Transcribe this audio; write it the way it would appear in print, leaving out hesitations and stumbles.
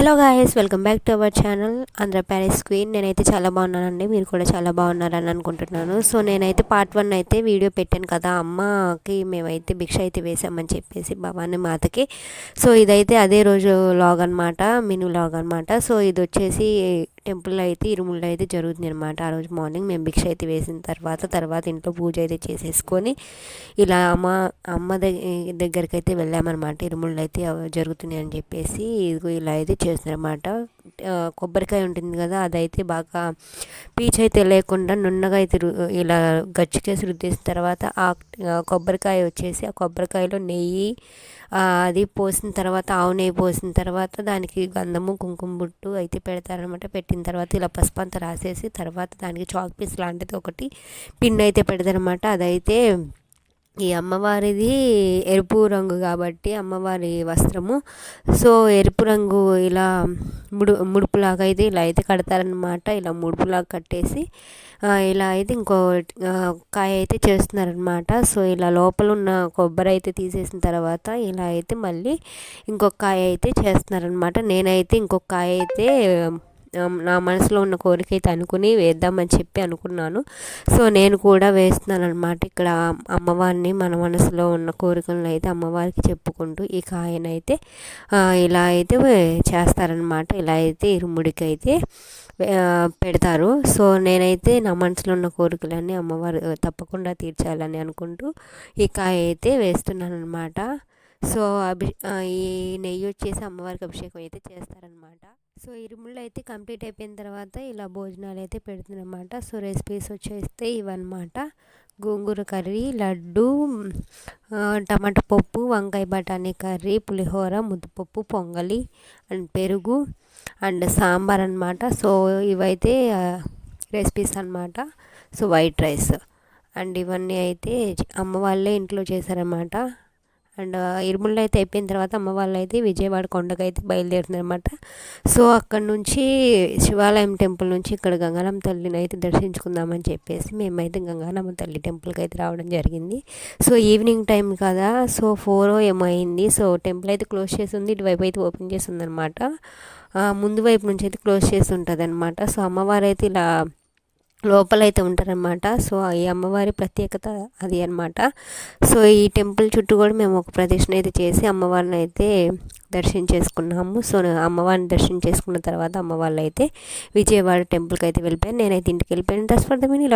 Hello guys, welcome back to our channel Andhra Paris queen. నేనైతే చాలా బాగున్నానండి, మీరు కూడా చాలా బాగున్నారని అనుకుంటున్నాను. సో నేనైతే పార్ట్ 1 అయితే వీడియో పెట్టాను కదా, అమ్మకి మేమైతే భిక్ష అయితే వేసామని చెప్పేసి భవానీ మాతకి. సో ఇదైతే అదే రోజు లాగ్ అనమాట, మినీ లాగ్ అనమాట. సో ఇది వచ్చేసి టెంపుల్లో అయితే ఇరుముల్లో అయితే జరుగుతుంది అనమాట. ఆ రోజు మార్నింగ్ మేము భిక్ష అయితే వేసిన తర్వాత ఇంట్లో పూజ అయితే చేసేసుకొని ఇలా అమ్మ దగ్గరికి అయితే వెళ్ళామన్నమాట. ఇరుముళ్ళు అయితే జరుగుతున్నాయి అని చెప్పేసి ఇదిగో ఇలా అయితే చేస్తున్నారన్నమాట. కొబ్బరికాయ ఉంటుంది కదా, అదైతే బాగా పీచు అయితే లేకుండా నున్నగా అయితే ఇలా గచ్చికేసి రుద్దేసిన తర్వాత ఆ కొబ్బరికాయ వచ్చేసి ఆ కొబ్బరికాయలో నెయ్యి అది పోసిన తర్వాత ఆవు నెయ్యి పోసిన తర్వాత దానికి గంధము కుంకుమ బుట్టు అయితే పెడతారనమాట. పెట్టిన తర్వాత ఇలా పసుపు అంతా రాసేసి తర్వాత దానికి చాక్ పీస్ లాంటిది ఒకటి పిన్ అయితే పెడతారనమాట. అదైతే ఈ అమ్మవారిది ఎరుపు రంగు కాబట్టి అమ్మవారి వస్త్రము, సో ఎరుపు రంగు ఇలా ముడుపులాగా అయితే ఇలా అయితే కడతారనమాట. ఇలా ముడుపులాగా కట్టేసి ఇలా అయితే ఇంకో కాయ అయితే చేస్తున్నారనమాట. సో ఇలా లోపల ఉన్న కొబ్బరి అయితే తీసేసిన తర్వాత ఇలా అయితే మళ్ళీ ఇంకొక కాయ అయితే చేస్తున్నారనమాట. నేనైతే ఇంకొక కాయ అయితే నా మనసులో ఉన్న కోరిక అయితే అనుకుని వేద్దామని చెప్పి అనుకున్నాను. సో నేను కూడా వేస్తున్నాను అనమాట. ఇక్కడ అమ్మవారిని మన మనసులో ఉన్న కోరికలను అయితే అమ్మవారికి చెప్పుకుంటూ ఈ కాయనైతే ఇలా అయితే చేస్తారనమాట. ఇలా అయితే ఇరుముడికి అయితే పెడతారు. సో నేనైతే నా మనసులో ఉన్న కోరికలన్నీ అమ్మవారు తప్పకుండా తీర్చాలని అనుకుంటూ ఈ కాయ అయితే వేస్తున్నాను అనమాట. సో ఈ నెయ్యి వచ్చేసి అమ్మవారికి అభిషేకం అయితే చేస్తారనమాట. సో ఇరుముళ్ళు అయితే కంప్లీట్ అయిపోయిన తర్వాత ఇలా భోజనాలు అయితే పెడుతుందన్నమాట. సో రెసిపీస్ వచ్చేస్తే ఇవన్నమాట: గోంగూర కర్రీ, లడ్డు, టమాటా పప్పు, వంకాయ బఠానీ కర్రీ, పులిహోర, ముద్దపప్పు, పొంగలి అండ్ పెరుగు అండ్ సాంబార్ అనమాట. సో ఇవైతే రెసిపీస్ అనమాట. సో వైట్ రైస్ అండ్ ఇవన్నీ అయితే అమ్మ వాళ్ళే ఇంట్లో చేశారన్నమాట. అండ్ ఇరుముళ్ళు అయితే అయిపోయిన తర్వాత అమ్మ వాళ్ళు అయితే విజయవాడ కొండకు అయితే బయలుదేరుతుందన్నమాట. సో అక్కడ నుంచి శివాలయం టెంపుల్ నుంచి ఇక్కడ గంగానమ్మ తల్లిని అయితే దర్శించుకుందామని చెప్పేసి మేమైతే గంగానమ్మ తల్లి టెంపుల్కి అయితే రావడం జరిగింది. సో ఈవినింగ్ టైం కదా, సో 4 ఏమో అయింది. సో టెంపుల్ అయితే క్లోజ్ చేసి ఉంది, ఇటువైపు అయితే ఓపెన్ చేసి ఉందన్నమాట. ముందు వైపు నుంచి అయితే క్లోజ్ చేసి ఉంటుంది అనమాట. సో అమ్మవారు అయితే ఇలా లోపలైతే ఉంటారనమాట. సో ఈ అమ్మవారి ప్రత్యేకత అది అనమాట. సో ఈ టెంపుల్ చుట్టూ కూడా మేము ఒక ప్రదక్షిణ అయితే చేసి అమ్మవారిని అయితే దర్శనం చేసుకున్నాము. సో అమ్మవారిని దర్శనం చేసుకున్న తర్వాత అమ్మవాళ్ళు అయితే విజయవాడ టెంపుల్కి అయితే వెళ్ళిపోయాను. నేనైతే ఇంటికి వెళ్ళిపోయాను. That's for the mini.